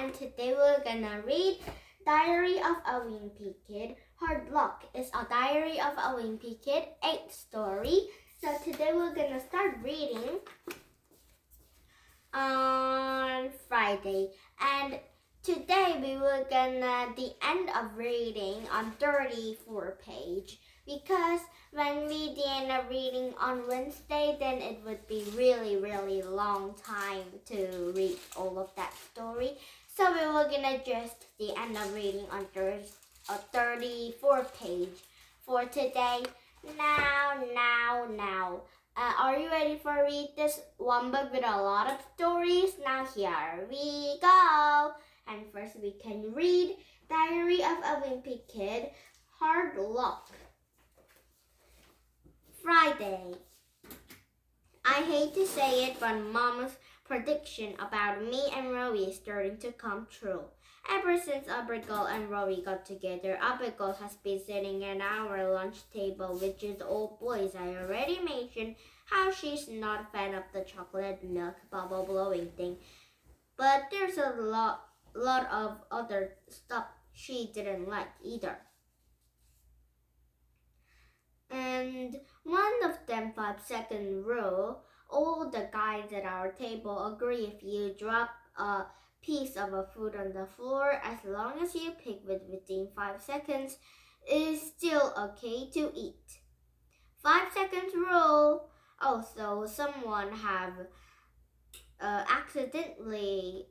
and today we're gonna read Diary of a Wimpy Kid. Hard Luck is a Diary of a Wimpy Kid 8th story. So today we're gonna start reading on Friday, and today we were gonna the end of reading on 34 page, because when we end up reading on Wednesday, then it would be really long time to read all of that story. So we were gonna just the end of reading on 34 page for today. Now. Are you ready for read this one book with a lot of stories? Now here we go. And first we can read Diary of a Wimpy Kid, Hard Luck. Friday. I hate to say it, but Mama's prediction about me and Rowie is starting to come true. Ever since Abigail and Rowie got together, Abigail has been sitting at our lunch table with just old boys. I already mentioned how she's not a fan of the chocolate milk bubble blowing thing, but there's a lot of other stuff she didn't like either. And one of them 5-second rule. All the guys at our table agree if you drop a piece of a food on the floor, as long as you pick within 5 seconds, is still okay to eat. 5 seconds rule. Also, someone have accidentally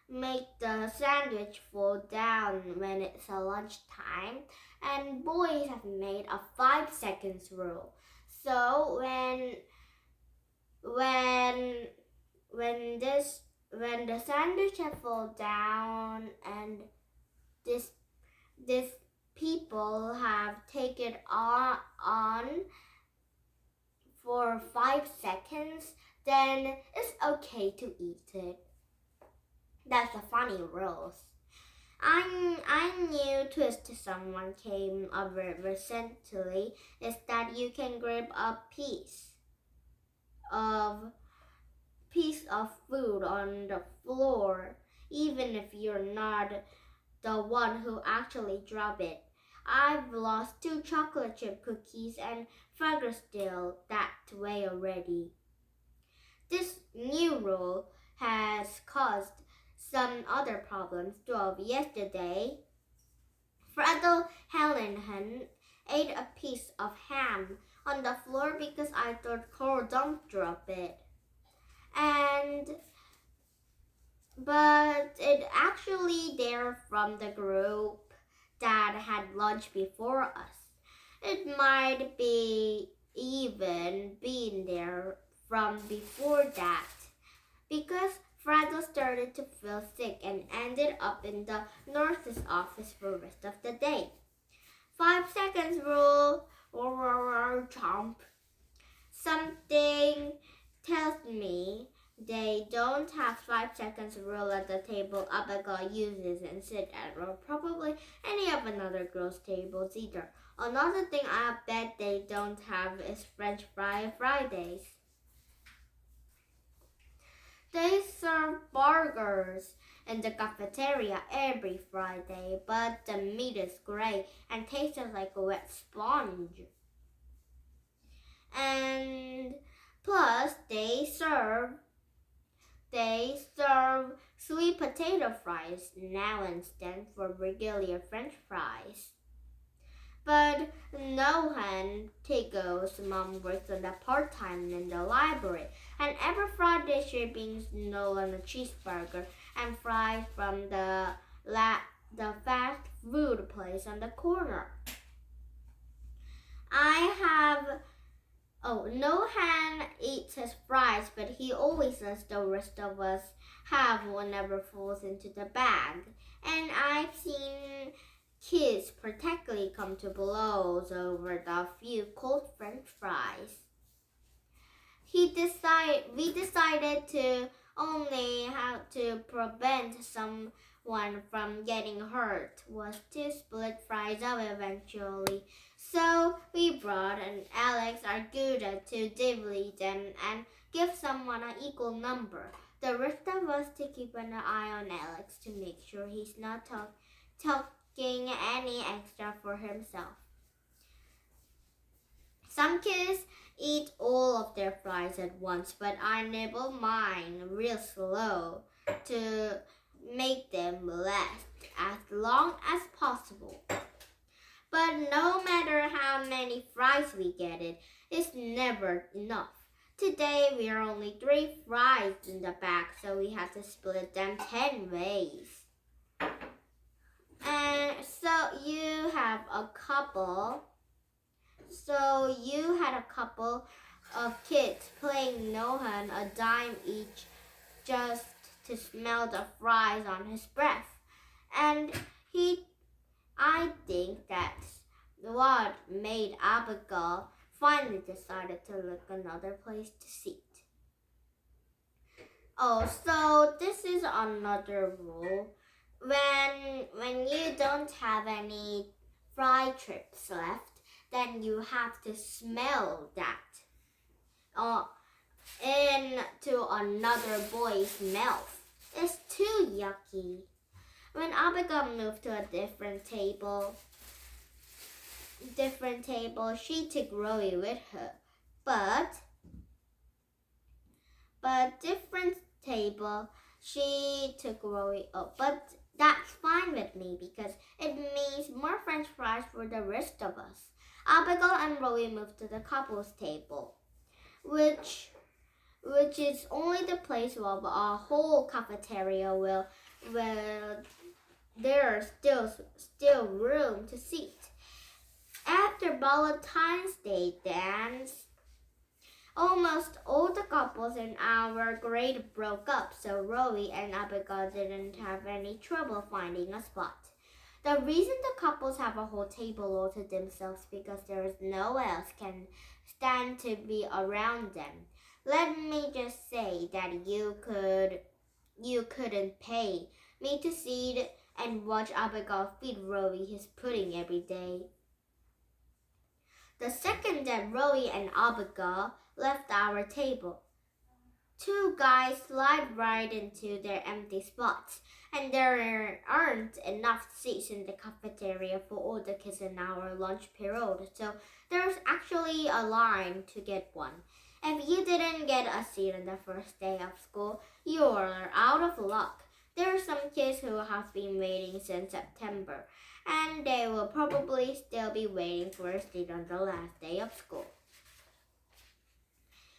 make the sandwich fall down when it's a lunchtime, and boys have made a 5 seconds rule. So when the sandwich have fall down and this people have take it on for 5 seconds, then it's okay to eat it. That's the funny rules. I new twist someone came up with recently is that you can grab a piece of food on the floor, even if you're not the one who actually dropped it. I've lost 2 chocolate chip cookies and Fagerstill that way already. This new rule has caused some other problems too. Yesterday, Fredo Helen ate a piece of ham on the floor because I thought Carl don't drop it. But it actually there from the group that had lunch before us. It might be even been there from before that, because Fredo started to feel sick and ended up in the nurse's office for the rest of the day. 5 seconds rule, chomp. Something tells me they don't have 5 seconds rule at the table Abigail uses and sit at, or probably any of another girl's tables either. Another thing I bet they don't have is French fry Fridays. They serve burgers in the cafeteria every Friday, but the meat is gray and tastes like a wet sponge. And plus, they serve sweet potato fries now instead for regular French fries. But Nohan Tigo's mom works on the part-time in the library, and every Friday she brings Nolan a cheeseburger and fries from the fast food place on the corner. Nohan eats his fries, but he always lets the rest of us have whatever falls into the bag. And I've seen kids practically come to blows over the few cold French fries. We decided to only how to prevent someone from getting hurt was to split fries up eventually. So we brought and Alex argued to divvy them and give someone an equal number. The rest of us to keep an eye on Alex to make sure he's not taking any extra for himself. Some kids eat all of their fries at once, but I nibble mine real slow to make them last as long as possible. But no matter how many fries we get, it's never enough. Today we are only 3 fries in the bag, so we have to split them 10 ways. And so you had a couple of kids playing Nohan a dime each just to smell the fries on his breath. And I think that's what made Abigail finally decided to look another place to sit. Oh, so this is another rule. When you don't have any fry chips left, then you have to smell that into another boy's mouth. It's too yucky. When Abigail moved to a different table, she took Rowie with her. But she took Rowie. Oh, but that's fine with me because it means more French fries for the rest of us. Abigail and Rowie moved to the couples table, which is only the place of a whole cafeteria where there's still room to sit. After Valentine's Day dance, almost all the couples in our grade broke up, so Rowie and Abigail didn't have any trouble finding a spot. The reason the couples have a whole table all to themselves because there is no one else can stand to be around them. Let me just say that you couldn't pay me to sit and watch Abigail feed Rowie his pudding every day. The second that Rowie and Abigail left our table, 2 guys slide right into their empty spots, and there aren't enough seats in the cafeteria for all the kids in our lunch period, so there's actually a line to get one. If you didn't get a seat on the first day of school, you're out of luck. There are some kids who have been waiting since September, and they will probably still be waiting for a seat on the last day of school.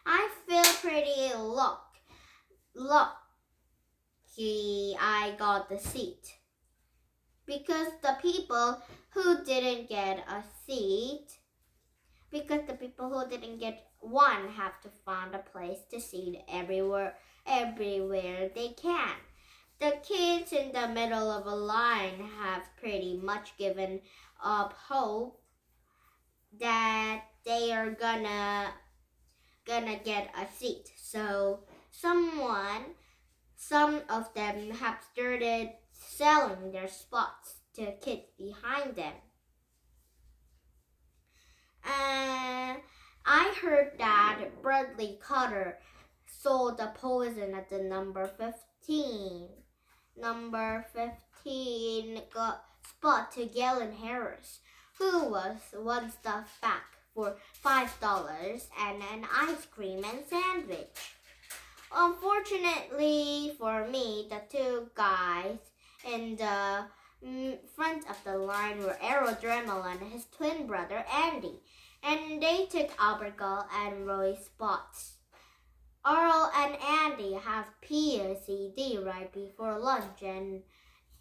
I feel pretty lucky I got the seat, because the people who didn't get one have to find a place to sit everywhere they can. The kids in the middle of a line have pretty much given up hope that they are gonna get a seat. So some of them have started selling their spots to kids behind them. I heard that Bradley Cutter sold the poison at the number 15 got spot to Galen Harris, who was one stuffed back for $5 and an ice cream and sandwich. Unfortunately for me, the 2 guys in the front of the line were Errol Dremel and his twin brother Andy, and they took Abigail and Roy's spots. Earl and Andy have PCD right before lunch, and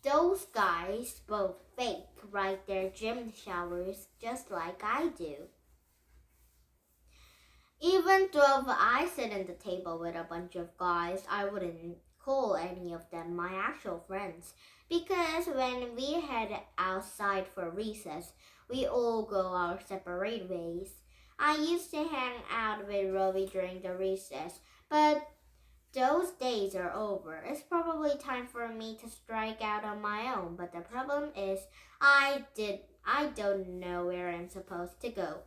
those guys both fake right their gym showers just like I do. Even though I sit at the table with a bunch of guys, I wouldn't call any of them my actual friends, because when we head outside for recess, we all go our separate ways. I used to hang out with Rowie during the recess, but those days are over. It's probably time for me to strike out on my own, but the problem is I don't know where I'm supposed to go.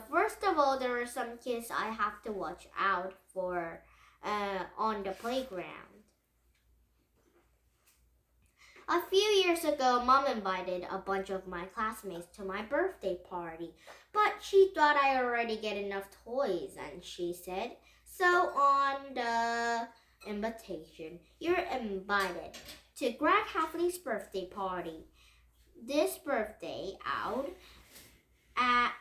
First of all, there are some kids I have to watch out on the playground. A few years ago, Mom invited a bunch of my classmates to my birthday party, but she thought I already get enough toys, and she said, "So on the invitation, you're invited to Greg Hafley's birthday party. This birthday at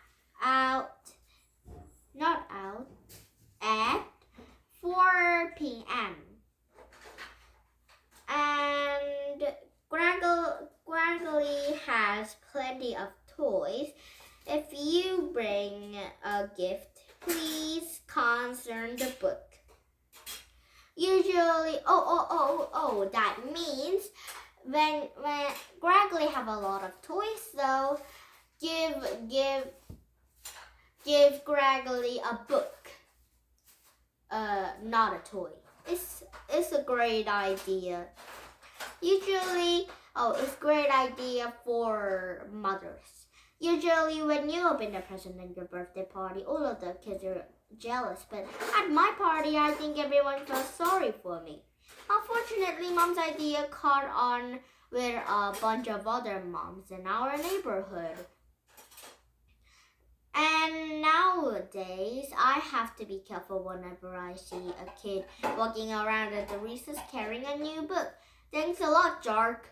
4 p.m. And Gregory has plenty of toys. If you bring a gift, please concern the book." Usually, that means when Gregory have a lot of toys, so give Gregory a book, not a toy. It's a great idea. Usually, it's a great idea for mothers. Usually, when you open a present at your birthday party, all of the kids are jealous. But at my party, I think everyone felt sorry for me. Unfortunately, Mom's idea caught on with a bunch of other moms in our neighborhood. And nowadays, I have to be careful whenever I see a kid walking around at the recess carrying a new book. Thanks a lot, Jark.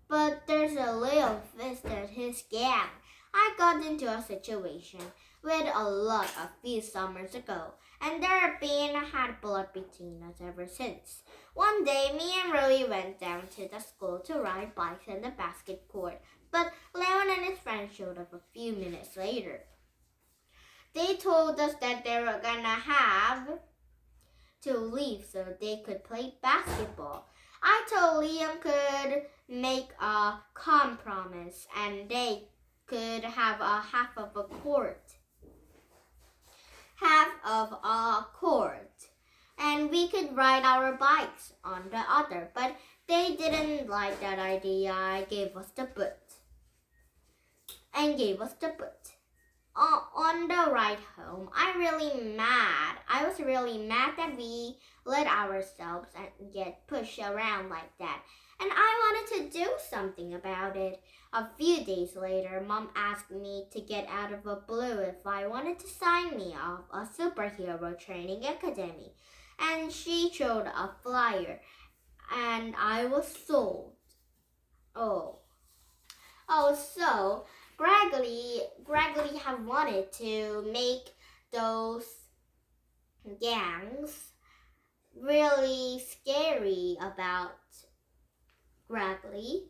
But there's a little fist at his gang. I got into a situation with a lot a few summers ago, and there have been had blood between us ever since. One day, me and Rory went down to the school to ride bikes in the basket court, but Leon and his friends showed up a few minutes later. They told us that they were gonna have to leave so they could play basketball. I told Liam could make a compromise and they could have a half of a court, and we could ride our bikes on the other. But they didn't like that idea. And gave us the boot. On the ride home, I was really mad that we let ourselves get pushed around like that. And I wanted to do something about it. A few days later, Mom asked me to get out of the blue if I wanted to sign me up a superhero training academy. And she showed a flyer, and I was sold. So Gregory had wanted to make those gangs really scary about Gregory.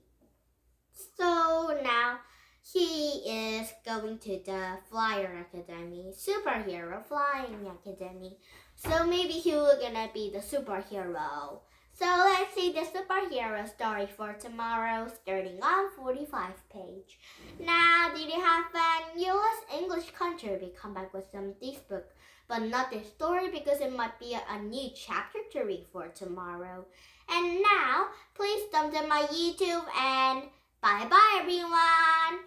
So now he is going to the Flyer Academy, Superhero Flying Academy. So maybe he will gonna be the superhero. So let's see the superhero story for tomorrow, starting on 45 page. Now, did you have fun? You lost English country. We come back with some this book, but not this story because it might be a new chapter to read for tomorrow. And now, please come to my YouTube and bye-bye, everyone.